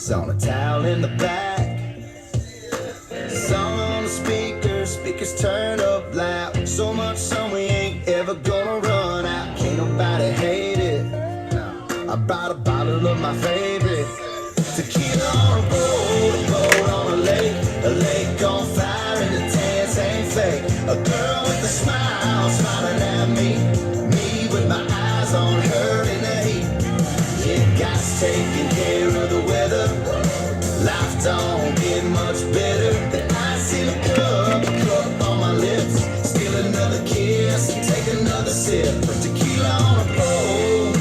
knees on a towel in the back. Song on the speakers turn up loud. So much sun we ain't ever gonna run out. Can't nobody hate it. I brought a bottle of my favorite tequila on a boat on a lake on fire, and the dance ain't fake. A girl with a smile smiling at me with my eyes on her in the heat. Yeah, God's taking care of the weather. Life don't get much better than ice in a cup on my lips. Steal another kiss and take another sip of tequila on a boat.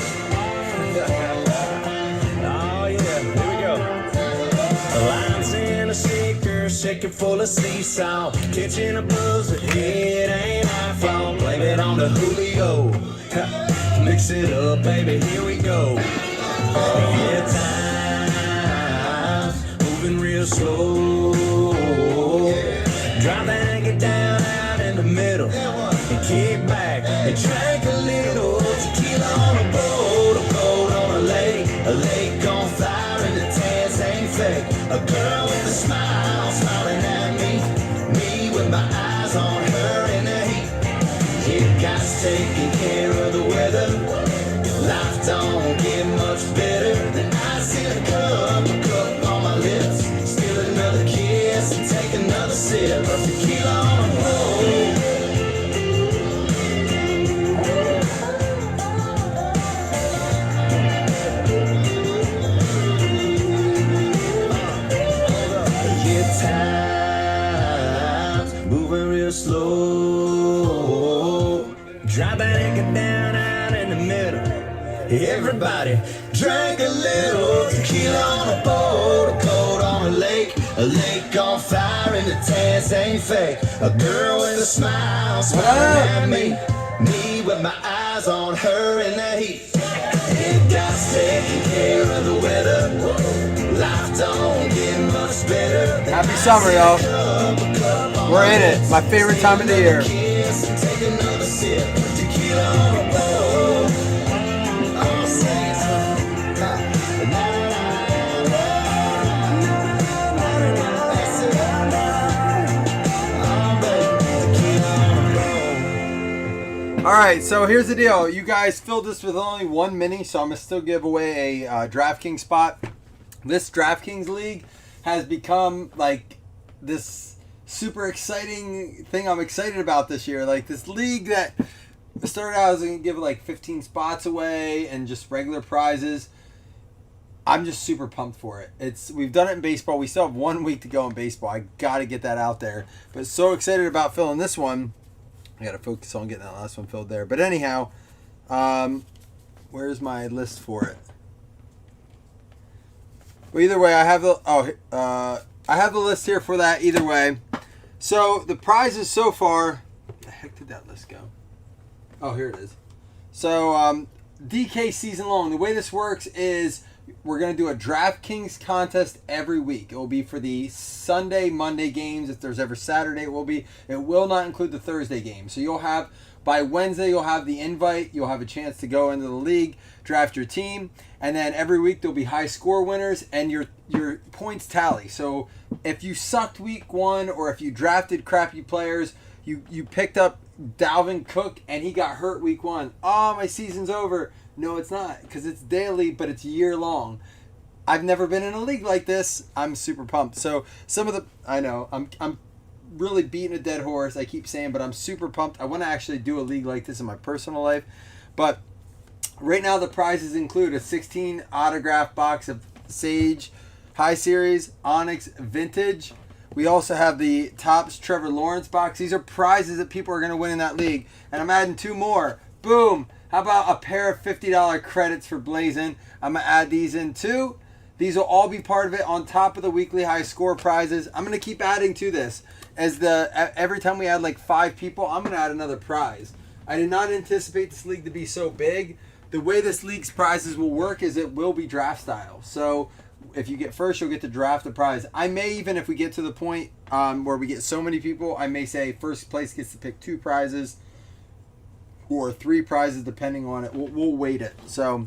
Oh yeah, here we go. Lines in a shaker, shaker full of sea salt, catching a buzz, but it ain't our fault. Blame it on the Julio. Mix it up, baby, here we go. Yeah, time's moving real slow. Drop the anchor down out in the middle and kick back and drink a little tequila on a boat on a lake on fire, and the dance ain't fake. A girl with a smile smiling at me with my eyes on her in the heat. Yeah, God's taking care of the weather. Life don't get much better than ice in a cup on my lips. Steal another kiss and take another sip of tequila on a boat. Yeah, time's moving real slow. Drop that anchor down out in the middle. Everybody drank a little tequila on a boat on a lake on fire, and the dance ain't fake. A girl with a smile smiling at me with my eyes on her in the heat. And God's taking care of the weather. Life don't get much better. Happy summer, y'all. We're in it. My favorite time of the year. Take another sip of tequila on a boat. Alright, so here's the deal. You guys filled this with only one mini, so I'm going to still give away a DraftKings spot. This DraftKings league has become like this super exciting thing I'm excited about this year. Like this league that started out, I was going to give like 15 spots away and just regular prizes. I'm just super pumped for it. We've done it in baseball. We still have 1 week to go in baseball. I got to get that out there. But so excited about filling this one. I got to focus on getting that last one filled there. But anyhow, where's my list for it? Well, either way, I have the list here for that. Either way, so the prizes so far. Where the heck did that list go? Oh, here it is. So DK season long. The way this works is we're going to do a DraftKings contest every week. It will be for the Sunday, Monday games. If there's ever Saturday, it will be. It will not include the Thursday games. So you'll have, by Wednesday, you'll have the invite. You'll have a chance to go into the league, draft your team. And then every week there'll be high score winners and your points tally. So if you sucked week one or if you drafted crappy players, you picked up Dalvin Cook and he got hurt week one. Oh, my season's over. No, it's not, because it's daily, but it's year long. I've never been in a league like this. I'm super pumped. So I know I'm really beating a dead horse. I keep saying, but I'm super pumped. I want to actually do a league like this in my personal life. But right now the prizes include a 16 autograph box of Sage High Series, Onyx Vintage. We also have the Topps Trevor Lawrence box. These are prizes that people are going to win in that league. And I'm adding 2 more. Boom. How about a pair of $50 credits for Blazzzin? I'm going to add these in too. These will all be part of it on top of the weekly high score prizes. I'm going to keep adding to this. Every time we add like 5 people, I'm going to add another prize. I did not anticipate this league to be so big. The way this league's prizes will work is it will be draft style. So if you get first, you'll get to draft the prize. I may even, if we get to the point where we get so many people, I may say first place gets to pick 2 prizes. Or 3 prizes depending on it. We'll weight it. So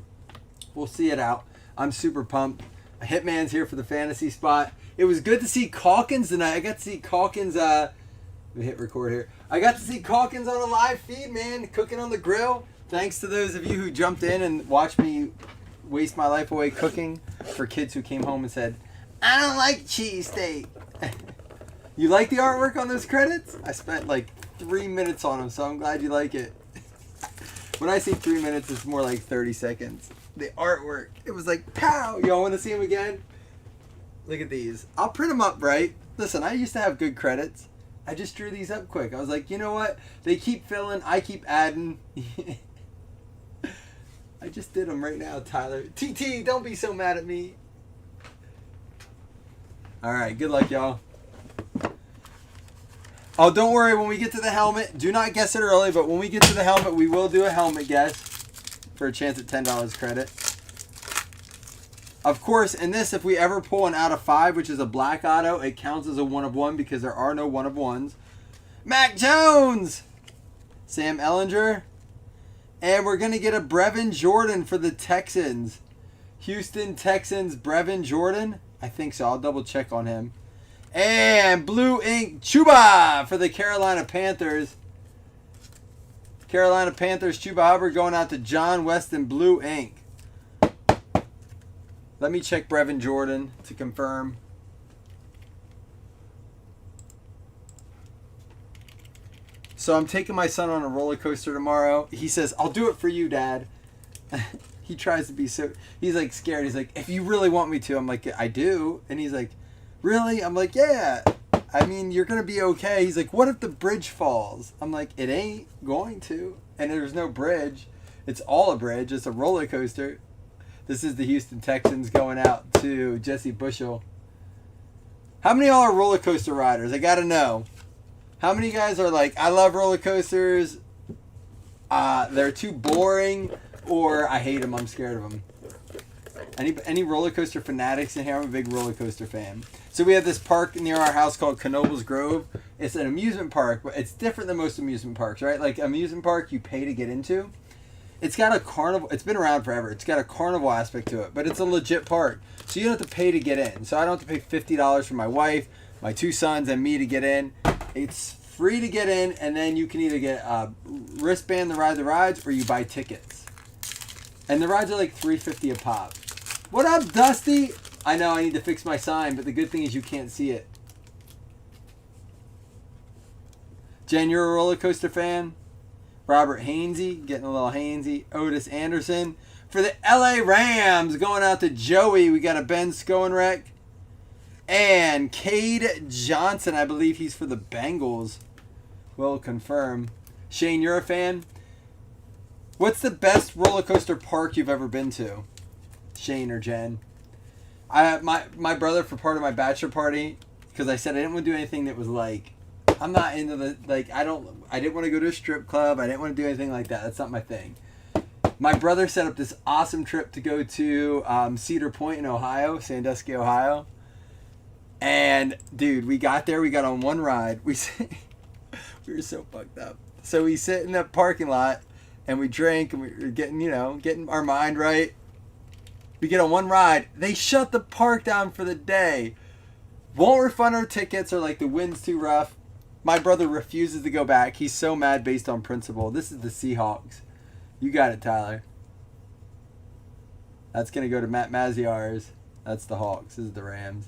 we'll see it out. I'm super pumped. Hitman's here for the fantasy spot. It was good to see Calkins tonight. I got to see Calkins. Let me hit record here. I got to see Calkins on a live feed, man, cooking on the grill. Thanks to those of you who jumped in and watched me waste my life away cooking for kids who came home and said, I don't like cheesesteak. You like the artwork on those credits? I spent like 3 minutes on them, so I'm glad you like it. When I say 3 minutes, it's more like 30 seconds. The artwork, it was like, pow! Y'all want to see them again? Look at these. I'll print them up, right? Listen, I used to have good credits. I just drew these up quick. I was like, you know what? They keep filling. I keep adding. I just did them right now, Tyler. TT, don't be so mad at me. All right, good luck, y'all. Oh, don't worry. When we get to the helmet, do not guess it early, but when we get to the helmet, we will do a helmet guess for a chance at $10 credit. Of course, in this, if we ever pull an out of 5, which is a black auto, it counts as a 1 of 1 because there are no 1 of 1s. Mac Jones! Sam Ellinger. And we're going to get a Brevin Jordan for the Texans. Houston Texans, Brevin Jordan. I think so. I'll double check on him. And Blue Ink Chuba for the Carolina Panthers. Carolina Panthers, Chuba Hubbard going out to John Weston, Blue Ink. Let me check Brevin Jordan to confirm. So I'm taking my son on a roller coaster tomorrow. He says, I'll do it for you, Dad. He tries to be so... He's like scared. He's like, if you really want me to. I'm like, I do. And he's like, really? I'm like, yeah. I mean, you're going to be okay. He's like, what if the bridge falls? I'm like, it ain't going to. And there's no bridge. It's all a bridge. It's a roller coaster. This is the Houston Texans going out to Jesse Bushel. How many of y'all are roller coaster riders? I got to know. How many guys are like, I love roller coasters. They're too boring. Or I hate them. I'm scared of them. Any roller coaster fanatics in here? I'm a big roller coaster fan. So we have this park near our house called Knoebels Grove. It's an amusement park, but it's different than most amusement parks, right? Like amusement park you pay to get into. It's got a carnival. It's been around forever. It's got a carnival aspect to it, but it's a legit park. So you don't have to pay to get in. So I don't have to pay $50 for my wife, my 2 sons, and me to get in. It's free to get in, and then you can either get a wristband to ride the rides, or you buy tickets. And the rides are like $3.50 a pop. What up, Dusty? I know I need to fix my sign, but the good thing is you can't see it. Jen, you're a roller coaster fan? Robert Hainsey, getting a little Hainsey. Otis Anderson. For the LA Rams, going out to Joey, we got a Ben Skoenreck. And Cade Johnson, I believe he's for the Bengals. We'll confirm. Shane, you're a fan? What's the best roller coaster park you've ever been to? Shane or Jen? My brother, for part of my bachelor party, because I said I didn't want to do anything that was like, I'm not into the, like, I didn't want to go to a strip club. I didn't want to do anything like that. That's not my thing. My brother set up this awesome trip to go to Cedar Point in Ohio, Sandusky, Ohio. And, dude, we got there. We got on one ride. We were so fucked up. So we sit in that parking lot, and we drink, and we were getting our mind right. We get on one ride. They shut the park down for the day. Won't refund our tickets, or like the wind's too rough. My brother refuses to go back. He's so mad based on principle. This is the Seahawks. You got it, Tyler. That's going to go to Matt Maziar's. That's the Hawks. This is the Rams.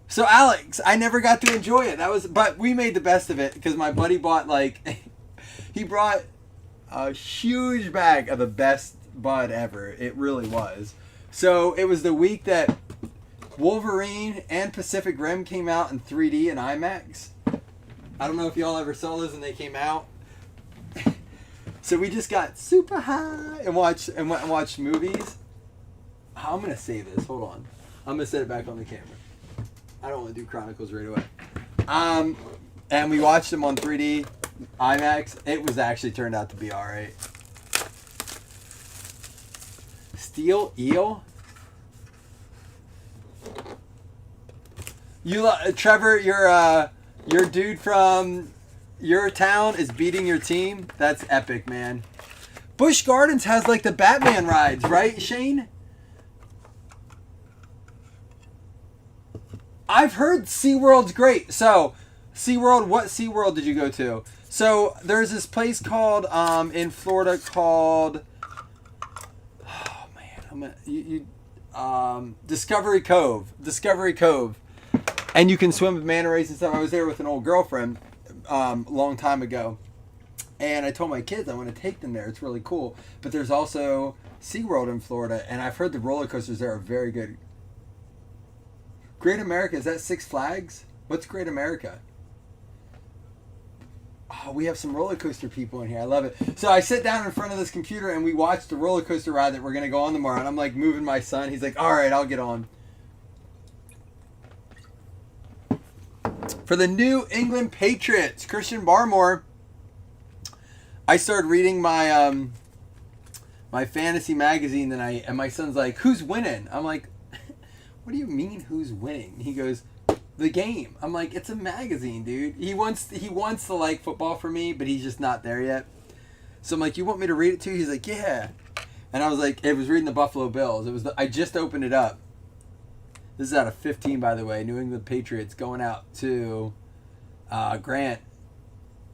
So, Alex, I never got to enjoy it. But we made the best of it because my buddy bought, he brought a huge bag of the best bud ever. It really was. So, it was the week that Wolverine and Pacific Rim came out in 3D and IMAX. I don't know if y'all ever saw those when they came out. So we just got super high and watched movies. I'm going to save this. Hold on. I'm going to set it back on the camera. I don't want to do Chronicles right away. And we watched them on 3D IMAX. It was actually turned out to be all right. Steel Eel? Trevor, your dude from your town is beating your team. That's epic, man. Busch Gardens has like the Batman rides, right, Shane? I've heard SeaWorld's great. So, SeaWorld, what SeaWorld did you go to? So, there's this place called, in Florida called, oh man, Discovery Cove. Discovery Cove. And you can swim with manta rays and stuff. I was there with an old girlfriend a long time ago. And I told my kids I want to take them there. It's really cool. But there's also SeaWorld in Florida. And I've heard the roller coasters there are very good. Great America, is that Six Flags? What's Great America? Oh, we have some roller coaster people in here. I love it. So I sit down in front of this computer and we watch the roller coaster ride that we're going to go on tomorrow. And I'm like moving my son. He's like, all right, I'll get on. For the New England Patriots, Christian Barmore. I started reading my my fantasy magazine tonight, and my son's like, who's winning? I'm like, what do you mean who's winning? He goes, the game. I'm like, it's a magazine, dude. He wants to like football for me, but he's just not there yet. So I'm like, you want me to read it too? He's like, yeah. And I was like, it was reading the Buffalo Bills. I just opened it up. This is out of 15, by the way. New England Patriots going out to Grant.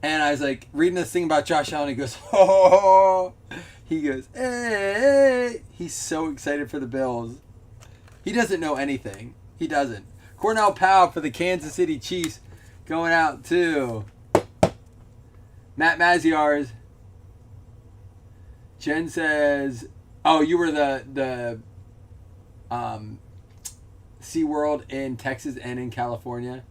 And I was like, reading this thing about Josh Allen. He goes, oh. He goes, hey. He's so excited for the Bills. He doesn't know anything. He doesn't. Cornell Powell for the Kansas City Chiefs going out to Matt Maziarz. Jen says, oh, you were the SeaWorld in Texas and in California.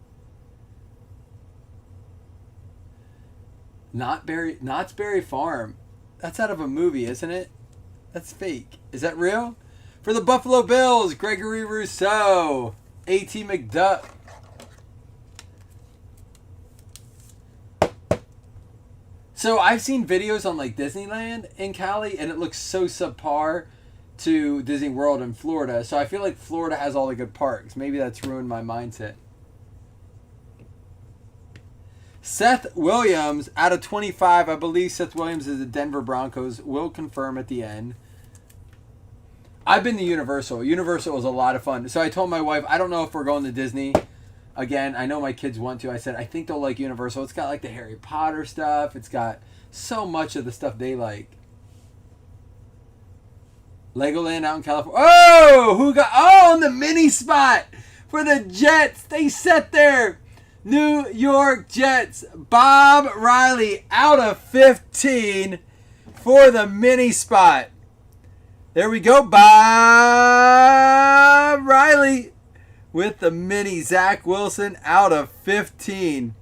Knott's Berry Farm. That's out of a movie, isn't it? That's fake. Is that real? For the Buffalo Bills, Gregory Rousseau. A.T. McDuck. So I've seen videos on like Disneyland in Cali, and it looks so subpar to Disney World in Florida. So I feel like Florida has all the good parks. Maybe that's ruined my mindset. Seth Williams, out of 25, I believe Seth Williams is the Denver Broncos. Will confirm at the end. I've been to Universal. Universal was a lot of fun. So I told my wife, I don't know if we're going to Disney again. I know my kids want to. I said, I think they'll like Universal. It's got like the Harry Potter stuff. It's got so much of the stuff they like. Legoland out in California. Oh, who got, on the mini spot for the Jets. They set there. New York Jets, Bob Riley out of 15 for the mini spot. There we go, Bob Riley with the mini. Zach Wilson out of 15.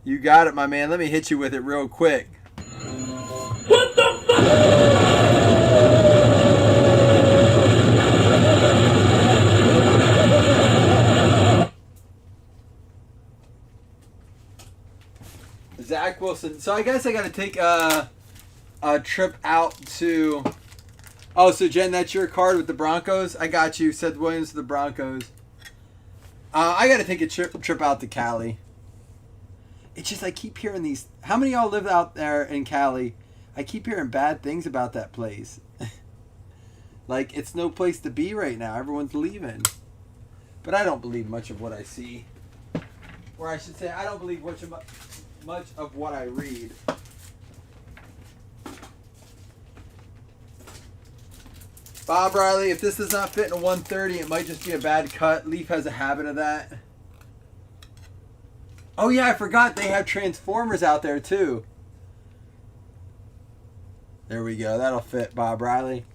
You got it, my man. Let me hit you with it real quick. What the fuck? Zach Wilson. So I guess I got to take a trip out to... Oh, so Jen, that's your card with the Broncos? I got you. Seth Williams to the Broncos. I got to take a trip out to Cali. It's just I keep hearing these... How many of y'all live out there in Cali? I keep hearing bad things about that place. Like, it's no place to be right now. Everyone's leaving. But I don't believe much of what I see. Or I should say, I don't believe much of what I read. Bob Riley, if this does not fit in a 130, it might just be a bad cut. Leaf has a habit of that. Oh yeah, I forgot they have Transformers out there too. There we go. That'll fit, Bob Riley.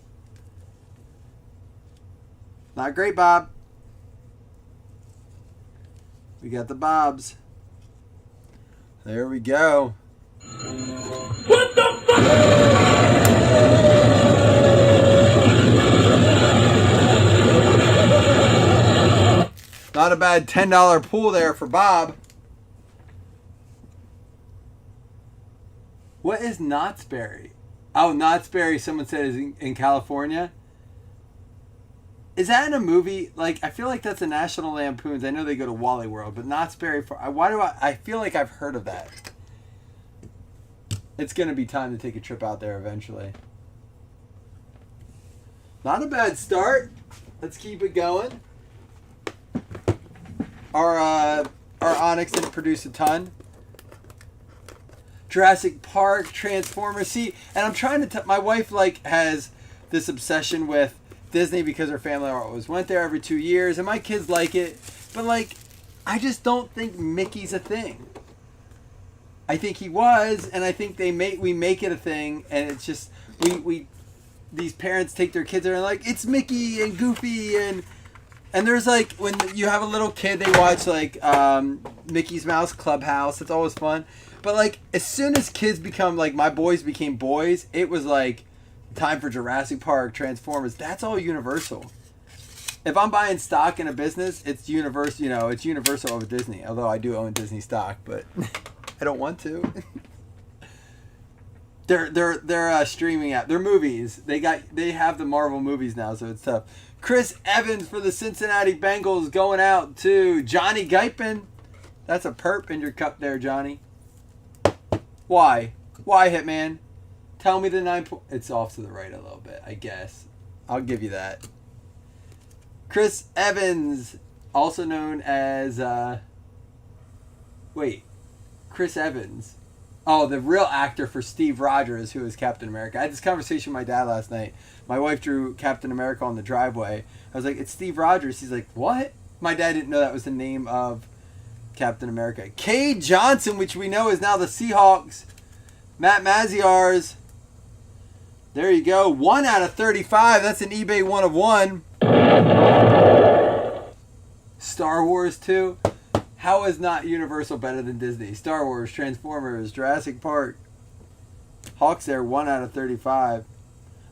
Not great, Bob. We got the Bobs. There we go. What the fuck? Not a bad $10 pool there for Bob. What is Knott's Berry? Oh, Knott's Berry, someone said, is in California. Is that in a movie? Like, I feel like that's a National Lampoon's. I know they go to Wally World, but Knott's Berry, why do I feel like I've heard of that. It's going to be time to take a trip out there eventually. Not a bad start. Let's keep it going. our Onyx didn't produce a ton. Jurassic Park, Transformers. See, and I'm trying to my wife like has this obsession with Disney because her family always went there every 2 years, and my kids like it. But like, I just don't think Mickey's a thing. I think he was, and I think we make it a thing, and it's just we these parents take their kids there and like, it's Mickey and Goofy and there's like, when you have a little kid, they watch like Mickey's Mouse Clubhouse. It's always fun. But like, as soon as kids become like, my boys became boys, it was like time for Jurassic Park, Transformers. That's all Universal. If I'm buying stock in a business, it's Universal. You know, it's Universal over Disney. Although I do own Disney stock, but I don't want to. They're streaming app. They're movies. They have the Marvel movies now, so it's tough. Chris Evans for the Cincinnati Bengals going out to Johnny Guypin. That's a perp in your cup there, Johnny. Why? Why, Hitman? Tell me the 9 point. It's off to the right a little bit, I guess. I'll give you that. Chris Evans, also known as Chris Evans. Oh, the real actor for Steve Rogers, who is Captain America. I had this conversation with my dad last night. My wife drew Captain America on the driveway. I was like, it's Steve Rogers. He's like, what? My dad didn't know that was the name of Captain America. Cade Johnson, which we know is now the Seahawks. Matt Maziarz. There you go. 1 out of 35. That's an eBay 1 of 1. Star Wars 2. How is not Universal better than Disney? Star Wars, Transformers, Jurassic Park. Hawks there, 1 out of 35.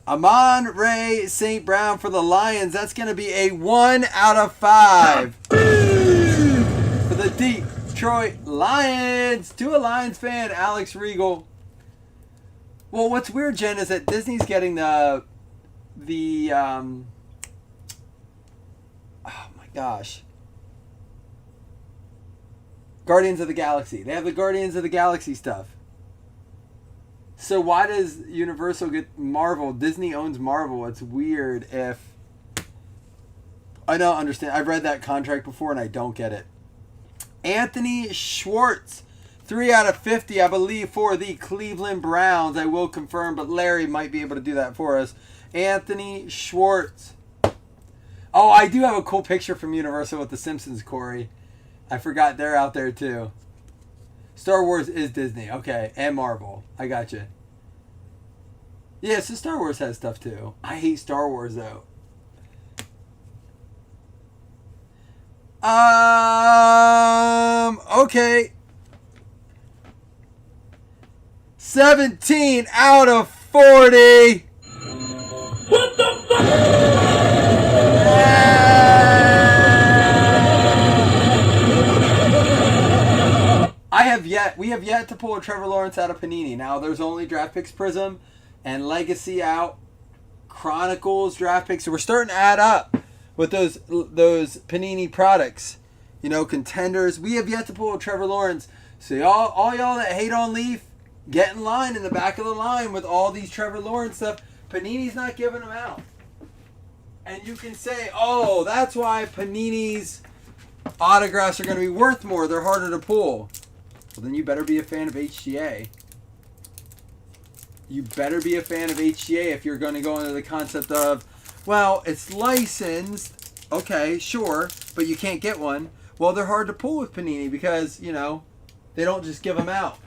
Amon-Ra St. Brown for the Lions. That's going to be a 1 out of 5. For the Detroit Lions. To a Lions fan, Alex Regal. Well, what's weird, Jen, is that Disney's getting oh my gosh. Guardians of the Galaxy. They have the Guardians of the Galaxy stuff. So why does Universal get Marvel? Disney owns Marvel. It's weird if... I don't understand. I've read that contract before and I don't get it. Anthony Schwartz. 3 out of 50, I believe, for the Cleveland Browns. I will confirm, but Larry might be able to do that for us. Anthony Schwartz. Oh, I do have a cool picture from Universal with the Simpsons, Corey. I forgot they're out there too. Star Wars is Disney. Okay. And Marvel. I got you. Yeah, so Star Wars has stuff too. I hate Star Wars though. Okay. 17 out of 40. What the fuck? We have yet to pull a Trevor Lawrence out of Panini. Now there's only Draft Picks Prism and Legacy out, Chronicles Draft Picks. So we're starting to add up with those Panini products. You know, contenders. We have yet to pull a Trevor Lawrence. So all y'all that hate on Leaf, get in line in the back of the line with all these Trevor Lawrence stuff. Panini's not giving them out. And you can say, oh, that's why Panini's autographs are going to be worth more. They're harder to pull. Well, then you better be a fan of HGA. You better be a fan of HGA if you're going to go into the concept of, well, it's licensed. Okay, sure, but you can't get one. Well, they're hard to pull with Panini because, you know, they don't just give them out.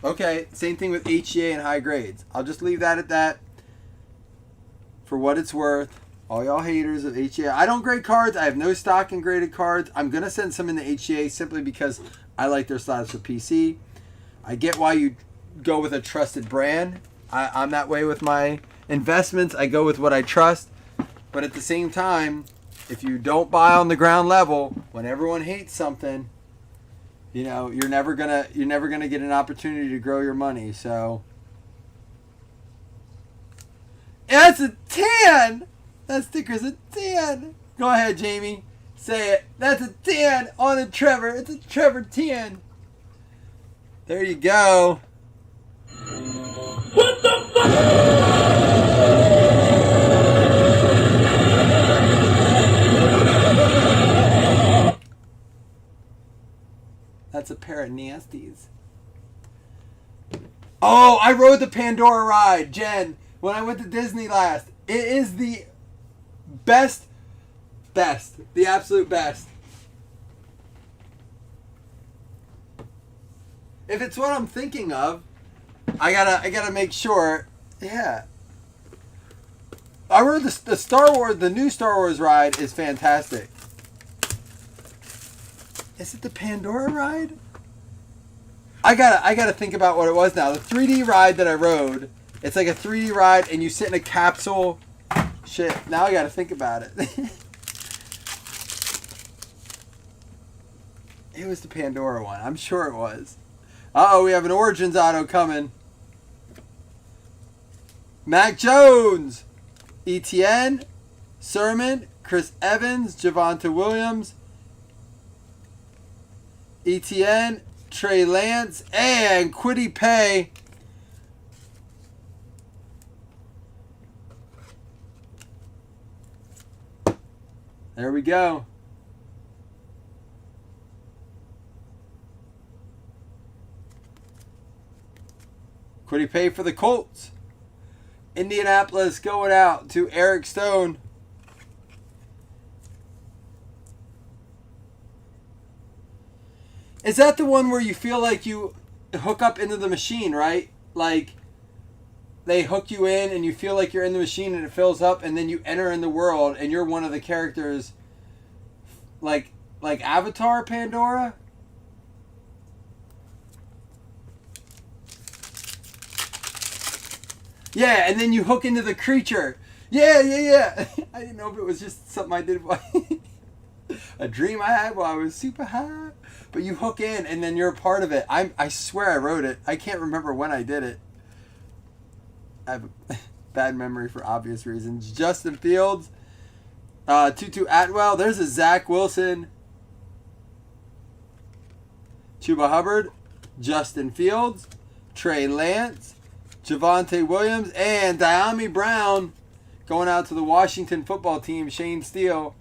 Okay, same thing with HGA and high grades. I'll just leave that at that. For what it's worth, all y'all haters of HGA. I don't grade cards. I have no stock in graded cards. I'm going to send some in the HGA simply because I like their slides for PC. I get why you go with a trusted brand. I'm that way with my investments. I go with what I trust. But at the same time, if you don't buy on the ground level, when everyone hates something, you know, you're never gonna get an opportunity to grow your money. So that's a 10. That sticker's a 10. Go ahead, Jamie. Say it. That's a 10 on a Trevor. It's a Trevor 10. There you go. What the fuck? That's a pair of nasties. Oh, I rode the Pandora ride, Jen, when I went to Disney last. It is the best, the absolute best. If it's what I'm thinking of, I gotta make sure. Yeah. I rode the Star Wars, the new Star Wars ride is fantastic. Is it the Pandora ride? I gotta think about what it was now. The 3D ride that I rode, it's like a 3D ride and you sit in a capsule. Shit, now I gotta think about it. It was the Pandora one. I'm sure it was. Uh-oh, we have an Origins auto coming. Mac Jones, Etienne, Sermon, Chris Evans, Javonte Williams, Etienne, Trey Lance, and Kwity Paye. There we go. Kwity Paye for the Colts. Indianapolis going out to Eric Stone. Is that the one where you feel like you hook up into the machine, right? Like they hook you in and you feel like you're in the machine and it fills up and then you enter in the world and you're one of the characters like Avatar Pandora? Yeah, and then you hook into the creature. Yeah. I didn't know if it was just something I did. A dream I had while I was super high. But you hook in and then you're a part of it. I swear I wrote it. I can't remember when I did it. I have a bad memory for obvious reasons. Justin Fields. Tutu Atwell. There's a Zach Wilson. Chuba Hubbard. Justin Fields. Trey Lance. Javonte Williams. And Diami Brown going out to the Washington football team. Shane Steele.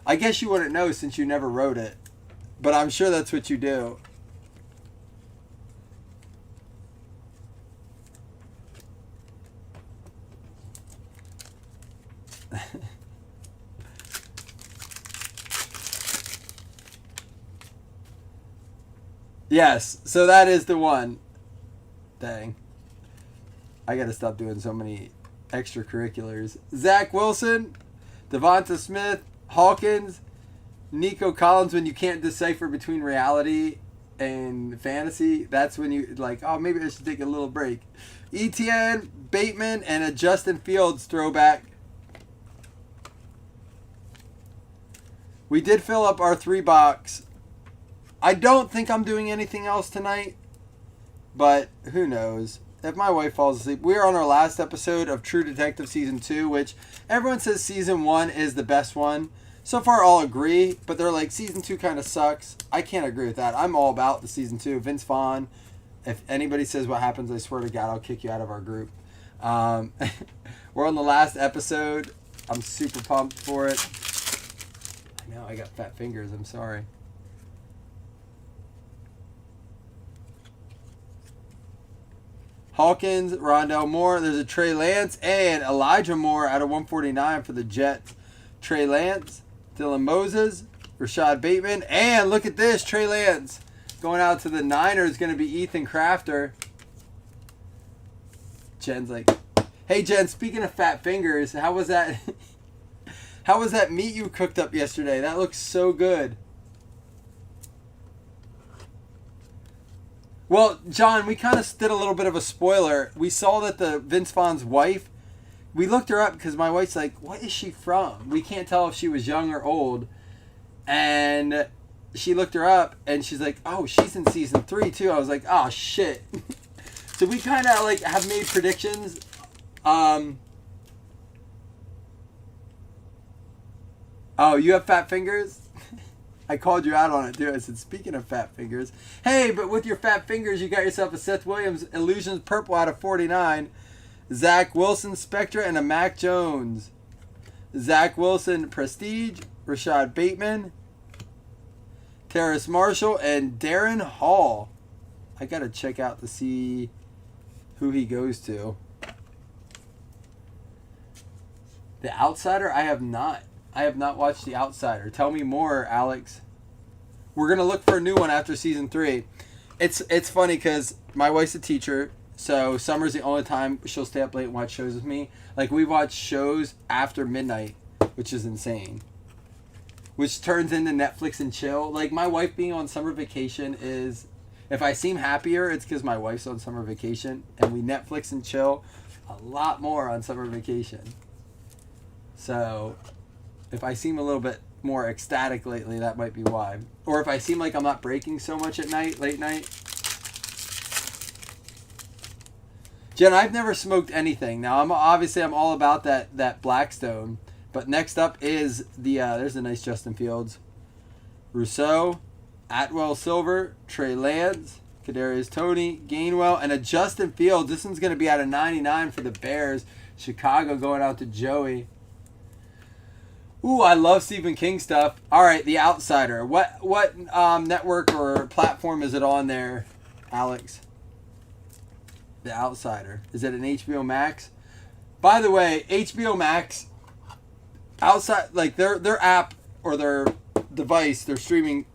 I guess you wouldn't know since you never wrote it. But I'm sure that's what you do. Yes, so that is the one. Dang. I gotta stop doing so many extracurriculars. Zach Wilson, Devonta Smith, Hawkins, Nico Collins. When you can't decipher between reality and fantasy, that's when you like, oh, maybe I should take a little break. Etienne, Bateman, and a Justin Fields throwback. We did fill up our 3-box. I don't think I'm doing anything else tonight, but who knows. If my wife falls asleep. We are on our last episode of True Detective Season 2, which everyone says Season 1 is the best one. So far, I'll agree, but they're like, Season 2 kind of sucks. I can't agree with that. I'm all about the Season 2. Vince Vaughn, if anybody says what happens, I swear to God, I'll kick you out of our group. We're on the last episode. I'm super pumped for it. I know, I got fat fingers. I'm sorry. Hawkins, Rondell Moore. There's a Trey Lance and Elijah Moore out of 149 for the Jets. Trey Lance, Dylan Moses, Rashad Bateman, and look at this, Trey Lance going out to the Niners. Going to be Ethan Crafter. Jen's like, hey Jen, speaking of fat fingers, how was that? How was that meat you cooked up yesterday? That looks so good. Well, John, we kind of did a little bit of a spoiler. We saw that the Vince Vaughn's wife, we looked her up because my wife's like, what is she from? We can't tell if she was young or old. And she looked her up and she's like, oh, she's in Season 3 too. I was like, oh, shit. So we kind of like have made predictions. Oh, you have fat fingers? I called you out on it too. I said, speaking of fat fingers, hey, but with your fat fingers, you got yourself a Seth Williams Illusions Purple out of 49, Zach Wilson Spectra, and a Mac Jones. Zach Wilson Prestige, Rashad Bateman, Terrace Marshall, and Darren Hall. I got to check out to see who he goes to. The Outsider? I have not. I have not watched The Outsider. Tell me more, Alex. We're going to look for a new one after season 3. It's funny because my wife's a teacher, so summer's the only time she'll stay up late and watch shows with me. Like, we watch shows after midnight, which is insane. Which turns into Netflix and chill. Like, my wife being on summer vacation is... If I seem happier, it's because my wife's on summer vacation, and we Netflix and chill a lot more on summer vacation. So, if I seem a little bit more ecstatic lately, that might be why. Or if I seem like I'm not breaking so much at night, late night. Jen, I've never smoked anything. Now, I'm all about that Blackstone. But next up is the, there's a nice Justin Fields. Rousseau, Atwell Silver, Trey Lance, Kadarius Toney, Gainwell, and a Justin Fields. This one's going to be out of 99 for the Bears. Chicago going out to Joey. Ooh, I love Stephen King stuff. All right, The Outsider. What network or platform is it on there, Alex? The Outsider. Is it an HBO Max? By the way, HBO Max, outside, like their app or their device, their streaming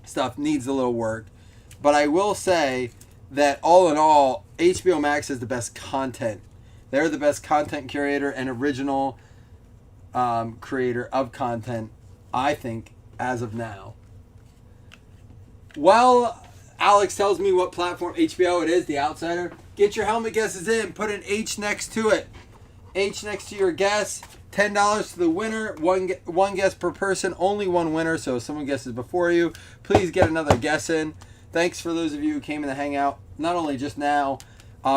stuff needs a little work. But I will say that all in all, HBO Max is the best content. They're the best content curator and original creator of content, I think, as of now. While Alex tells me what platform HBO it is, The Outsider, get your helmet guesses in. Put an H next to it. H next to your guess. $10 to the winner. One guess per person. Only one winner. So if someone guesses before you, please get another guess in. Thanks for those of you who came in the hangout. Not only just now,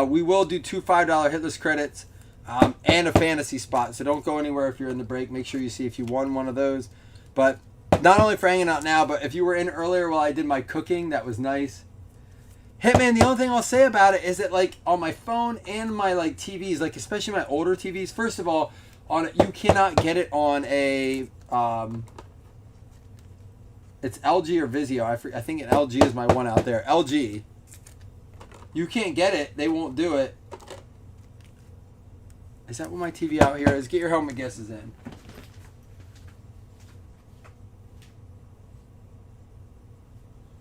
we will do 2 $5 hitless credits. And a fantasy spot, so don't go anywhere if you're in the break. Make sure you see if you won one of those. But not only for hanging out now, but if you were in earlier while I did my cooking, that was nice. Hitman, the only thing I'll say about it is that, like, on my phone and my, like, TVs, like, especially my older TVs, first of all, you cannot get it on a, it's LG or Vizio. I think an LG is my one out there. LG. You can't get it. They won't do it. Is that what my TV out here is? Get your helmet guesses in.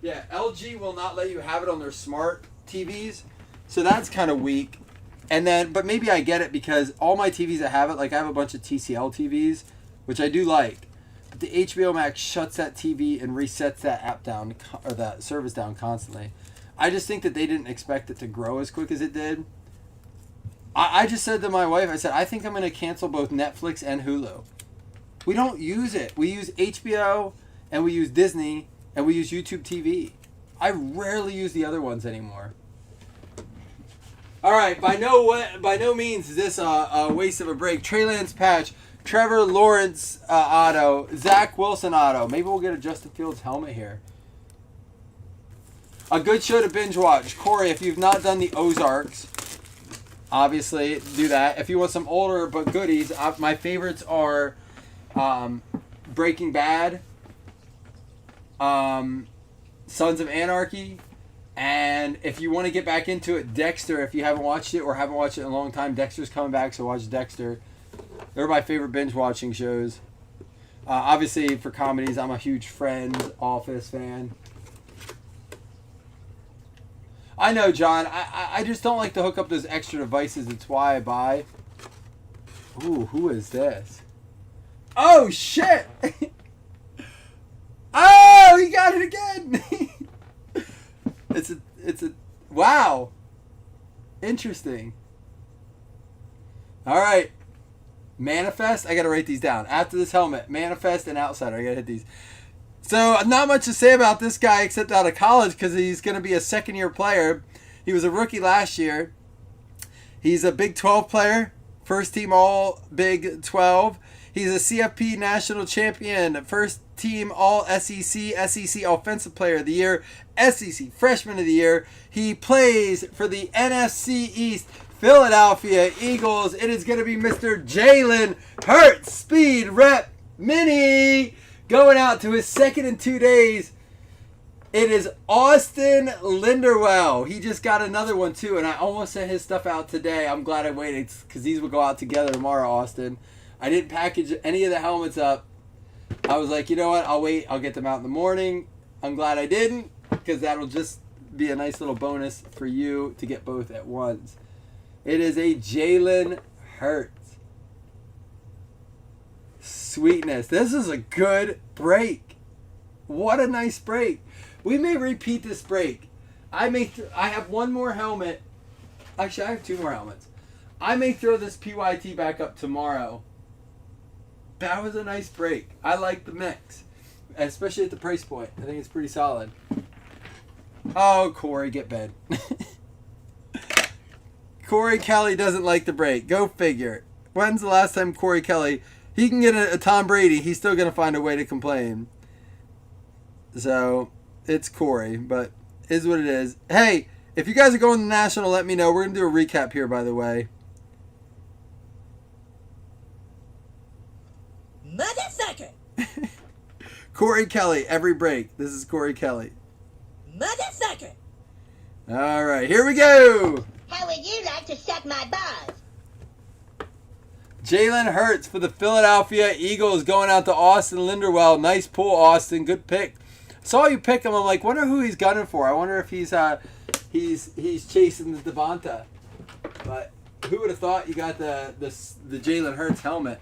Yeah, LG will not let you have it on their smart TVs. So that's kind of weak. And then, but maybe I get it because all my TVs that have it, like I have a bunch of TCL TVs, which I do like. But the HBO Max shuts that TV and resets that app down, or that service down constantly. I just think that they didn't expect it to grow as quick as it did. I just said to my wife, I said, I think I'm going to cancel both Netflix and Hulu. We don't use it. We use HBO, and we use Disney, and we use YouTube TV. I rarely use the other ones anymore. All right, by no means is this a waste of a break. Trey Lance patch, Trevor Lawrence auto, Zach Wilson auto. Maybe we'll get a Justin Fields helmet here. A good show to binge watch. Corey, if you've not done the Ozarks, obviously, do that. If you want some older but goodies, my favorites are Breaking Bad, Sons of Anarchy, and if you want to get back into it, Dexter. If you haven't watched it or haven't watched it in a long time, Dexter's coming back, so watch Dexter. They're my favorite binge watching shows. Obviously, for comedies, I'm a huge Friends, Office fan. I know, John. I just don't like to hook up those extra devices. That's why I buy. Ooh, who is this? Oh, shit! Oh, he got it again! It's a... Wow! Interesting. Alright. Manifest. I gotta write these down. After this helmet. Manifest and Outsider. I gotta hit these. So, not much to say about this guy except out of college because he's going to be a second-year player. He was a rookie last year. He's a Big 12 player, first team All Big 12. He's a CFP National Champion, first team All SEC, SEC Offensive Player of the Year, SEC Freshman of the Year. He plays for the NFC East Philadelphia Eagles. It is going to be Mr. Jalen Hurts, speed rep. Mini going out to his second in 2 days. It is Austin Linderwell. He just got another one too, and I almost sent his stuff out today. I'm glad I waited because these will go out together tomorrow, Austin. I didn't package any of the helmets up. I was like, you know what? I'll wait. I'll get them out in the morning. I'm glad I didn't because that'll just be a nice little bonus for you to get both at once. It is a Jalen Hurts. Sweetness. This is a good break. What a nice break. We may repeat this break. I have one more helmet. Actually, I have two more helmets. I may throw this PYT back up tomorrow. That was a nice break. I like the mix, especially at the price point. I think it's pretty solid. Oh, Corey, get bed. Corey Kelly doesn't like the break. Go figure. When's the last time Corey Kelly... He can get a Tom Brady. He's still going to find a way to complain. So, it's Corey, but is what it is. Hey, if you guys are going to the National, let me know. We're going to do a recap here, by the way. Motherfucker! Corey Kelly, every break. This is Corey Kelly. Motherfucker! All right, here we go. How would you like to suck my balls? Jalen Hurts for the Philadelphia Eagles going out to Austin Linderwell. Nice pull, Austin. Good pick. Saw you pick him. I'm like, wonder who he's gunning for. I wonder if he's chasing the Devonta. But who would have thought you got the Jalen Hurts helmet?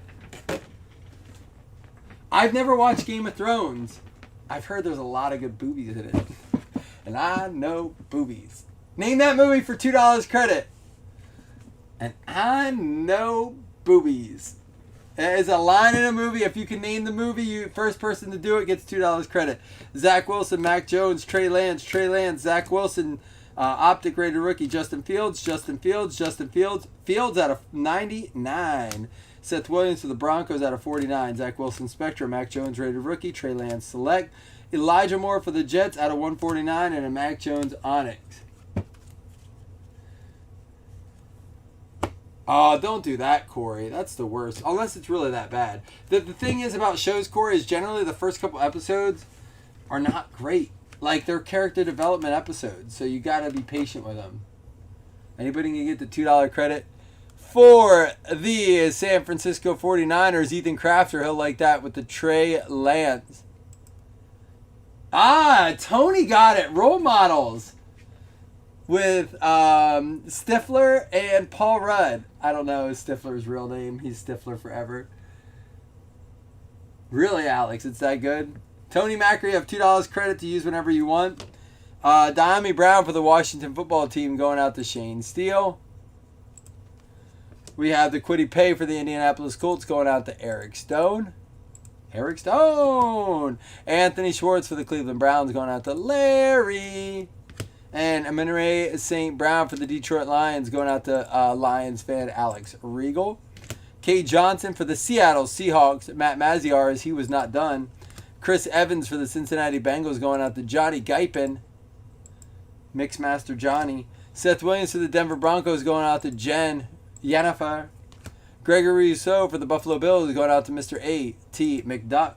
I've never watched Game of Thrones. I've heard there's a lot of good boobies in it. And I know boobies. Name that movie for $2 credit. And I know boobies. There's a line in a movie. If you can name the movie, first person to do it gets $2 credit. Zach Wilson, Mac Jones, Trey Lance, Zach Wilson, optic rated rookie, Justin Fields out of 99. Seth Williams for the Broncos out of 49. Zach Wilson Spectra, Mac Jones rated rookie, Trey Lance select. Elijah Moore for the Jets out of 149 and a Mac Jones Onyx. Oh, don't do that, Corey. That's the worst. Unless it's really that bad. The thing is about shows, Corey, is generally the first couple episodes are not great. Like, they're character development episodes, so you got to be patient with them. Anybody can get the $2 credit? For the San Francisco 49ers, Ethan Crafter, he'll like that with the Trey Lance. Ah, Tony got it. Role models with Stifler and Paul Rudd. I don't know Stifler's real name. He's Stifler forever. Really, Alex? It's that good? Tony Macri, you have $2 credit to use whenever you want. Diami Brown for the Washington football team going out to Shane Steele. We have the Quiddy Pay for the Indianapolis Colts going out to Eric Stone. Anthony Schwartz for the Cleveland Browns going out to Larry. And Aminore St. Brown for the Detroit Lions going out to Lions fan Alex Regal. Kay Johnson for the Seattle Seahawks. Matt Maziar, as he was not done. Chris Evans for the Cincinnati Bengals going out to Johnny Guypen. Mixmaster Johnny. Seth Williams for the Denver Broncos going out to Yennefer. Gregory Rousseau for the Buffalo Bills going out to Mr. A.T. McDuck.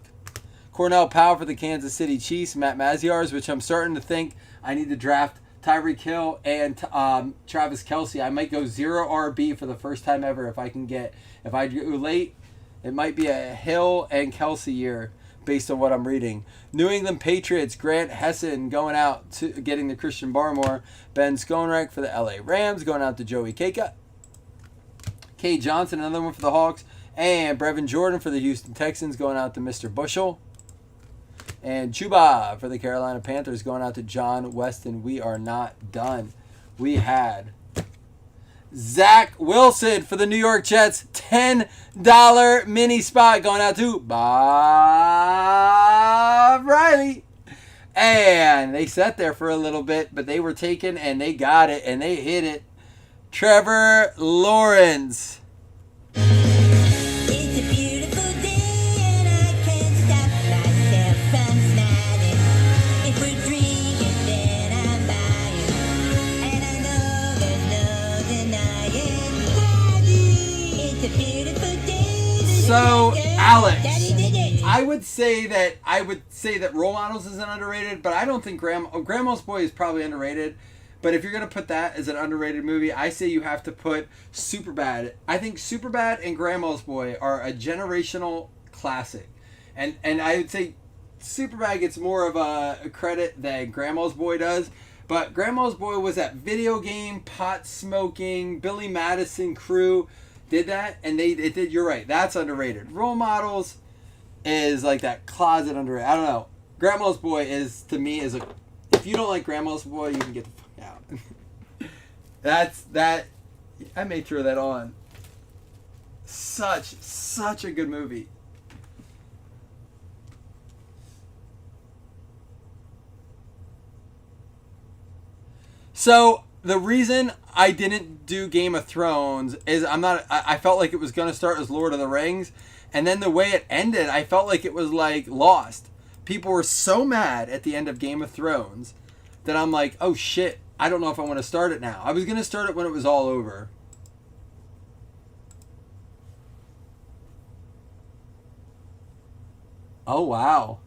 Cornell Powell for the Kansas City Chiefs. Matt Maziar's, which I'm starting to think I need to draft Tyreek Hill and Travis Kelce. I might go 0 RB for the first time ever if I do late. It might be a Hill and Kelce year based on what I'm reading. New England Patriots, Grant Hessen going out to getting the Christian Barmore. Ben Skonrek for the LA Rams going out to Joey Keka. Kay Johnson, another one for the Hawks. And Brevin Jordan for the Houston Texans going out to Mr. Bushel. And Chuba for the Carolina Panthers going out to John Weston. We are not done. We had Zach Wilson for the New York Jets. $10 mini spot going out to Bob Riley. And they sat there for a little bit, but they were taken and they got it and they hit it. Trevor Lawrence. It's a beautiful day and I can't stop myself from smiling. If we're drinking, then I'm buying, and I know there's no denying. Party. It's a beautiful day, the So, Alex, I would say that Role Models isn't underrated, but I don't think Grandma's Boy is probably underrated. But if you're gonna put that as an underrated movie, I say you have to put Superbad. I think Superbad and Grandma's Boy are a generational classic, and I would say Superbad gets more of a credit than Grandma's Boy does. But Grandma's Boy was that video game, pot smoking, Billy Madison crew did that, and it did. You're right, that's underrated. Role Models is like that closet underrated. I don't know. Grandma's Boy is, to me, is a. If you don't like Grandma's Boy, you can get the fuck out. That. I may throw that on. Such a good movie. So the reason I didn't do Game of Thrones is I felt like it was going to start as Lord of the Rings, and then the way it ended, I felt like it was like Lost. People were so mad at the end of Game of Thrones that I'm like, oh shit, I don't know if I want to start it now. I was going to start it when it was all over. Oh wow.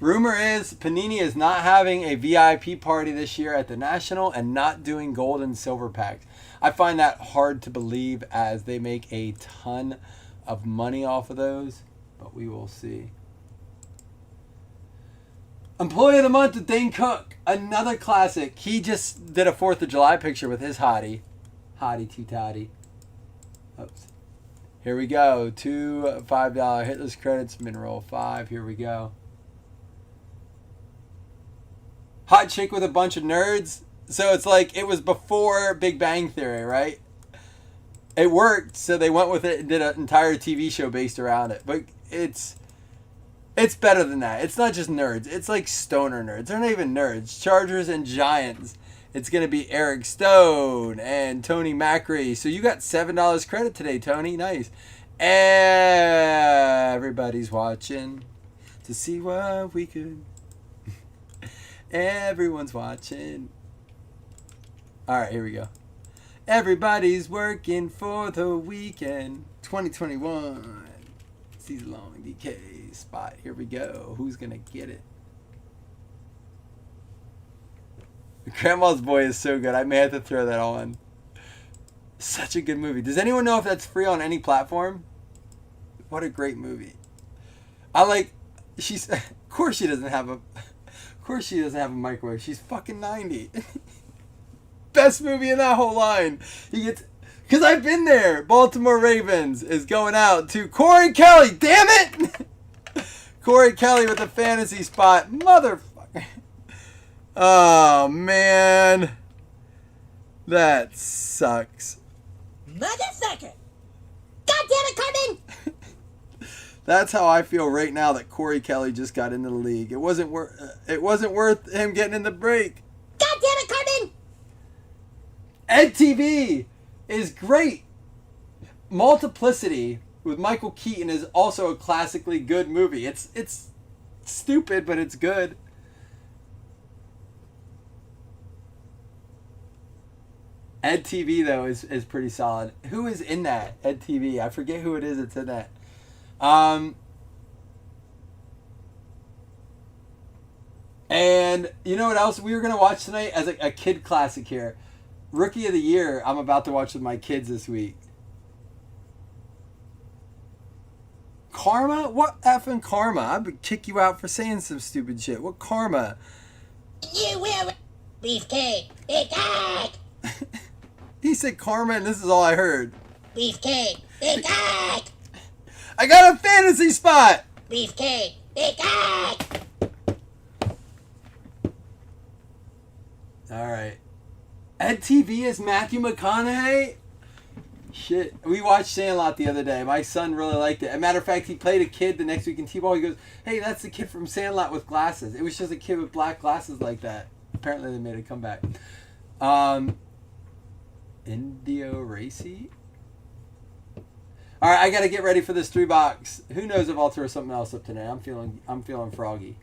Rumor is Panini is not having a VIP party this year at the National and not doing gold and silver packs. I find that hard to believe as they make a ton of money off of those, but we will see. Employee of the Month, Dane Cook, another classic. He just did a 4th of July picture with his hottie. Hottie too toddy. Oops. Here we go. 2 $5 hitless credits, mineral 5. Here we go. Hot chick with a bunch of nerds. So it's like it was before Big Bang Theory, right? It worked, so they went with it and did an entire TV show based around it. But it's better than that. It's not just nerds. It's like stoner nerds. They're not even nerds. Chargers and Giants. It's going to be Eric Stone and Tony Macri. So you got $7 credit today, Tony. Nice. Everybody's watching to see what we could. Everyone's watching. All right, here we go. Everybody's working for the weekend. 2021. Season long DK spot. Here we go. Who's going to get it? Grandma's Boy is so good. I may have to throw that on. Such a good movie. Does anyone know if that's free on any platform? What a great movie. Of course she doesn't have a microwave. She's fucking 90. Best movie in that whole line. Because I've been there. Baltimore Ravens is going out to Corey Kelly. Damn it! Corey Kelly with a fantasy spot. Motherfucker. Oh, man. That sucks. Motherfucker! God damn it, Carmen! That's how I feel right now that Corey Kelly just got into the league. It wasn't worth him getting in the break. God damn it, Carmen! Ed TV is great. Multiplicity with Michael Keaton is also a classically good movie. It's stupid, but it's good. Ed TV though is pretty solid. Who is in that? Ed TV. I forget who it is that's in that. And you know what else we were gonna watch tonight as a kid classic here? Rookie of the Year. I'm about to watch with my kids this week. Karma? What effing karma? I would kick you out for saying some stupid shit. What karma? You will, beefcake. Big egg. He said karma, and this is all I heard. Beefcake. Big egg. I got a fantasy spot. Beefcake. Big egg. All right. Ed TV is Matthew McConaughey? Shit. We watched Sandlot the other day. My son really liked it. As a matter of fact, he played a kid the next week in T-ball. He goes, hey, that's the kid from Sandlot with glasses. It was just a kid with black glasses like that. Apparently they made a comeback. Indio Racy? All right, I got to get ready for this 3-box. Who knows if I'll throw something else up today. I'm feeling froggy.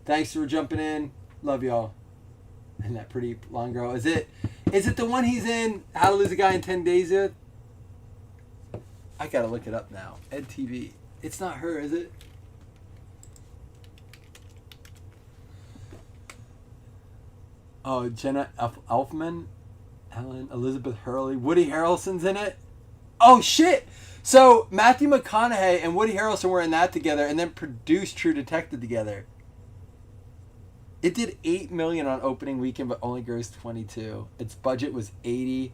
Thanks for jumping in. Love y'all. And that pretty blonde girl. Is it the one he's in How to Lose a Guy in 10 Days with? I gotta look it up now. EdTV. It's not her, is it? Oh, Jenna Elfman, Ellen, Elizabeth Hurley, Woody Harrelson's in it. Oh shit! So Matthew McConaughey and Woody Harrelson were in that together, and then produced True Detective together. It did $8 million on opening weekend, but only grossed 22. Its budget was 80.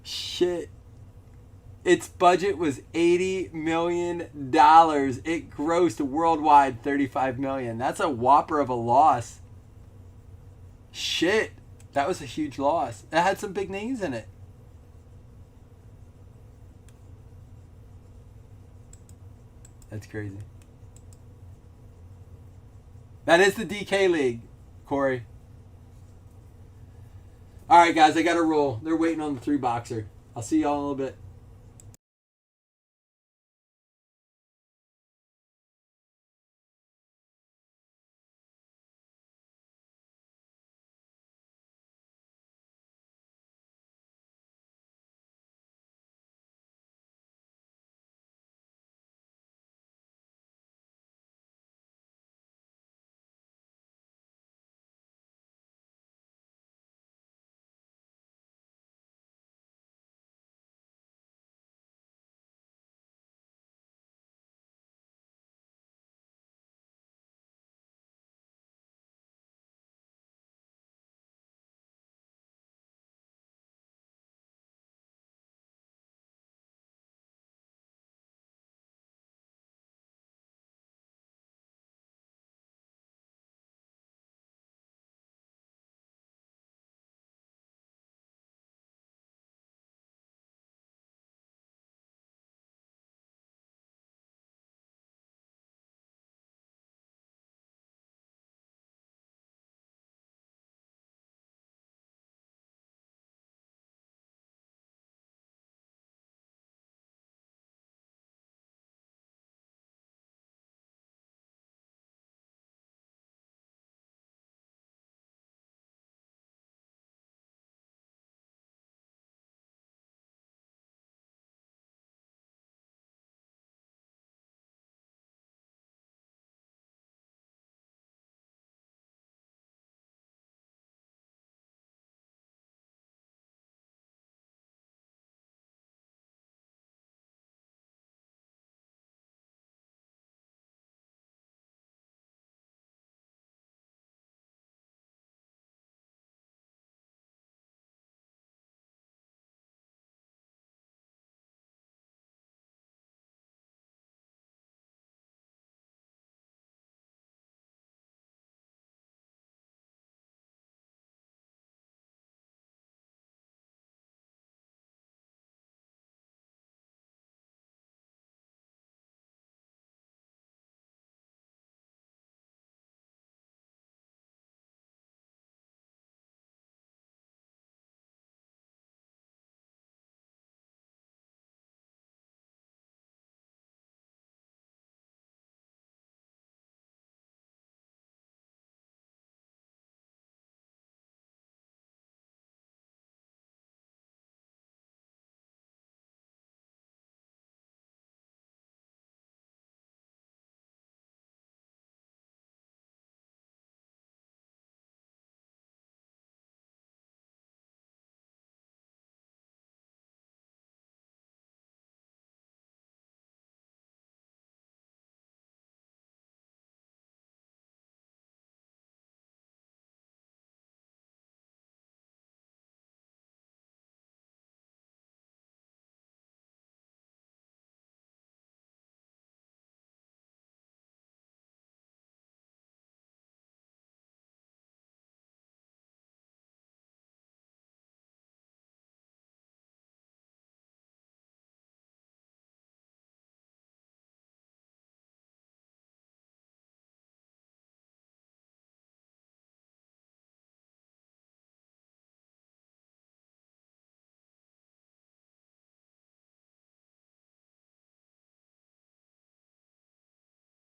Shit. Its budget was $80 million. It grossed worldwide $35 million. That's a whopper of a loss. Shit. That was a huge loss. It had some big names in it. That's crazy. That is the DK League, Corey. All right, guys, I got to roll. They're waiting on the 3-boxer. I'll see y'all in a little bit.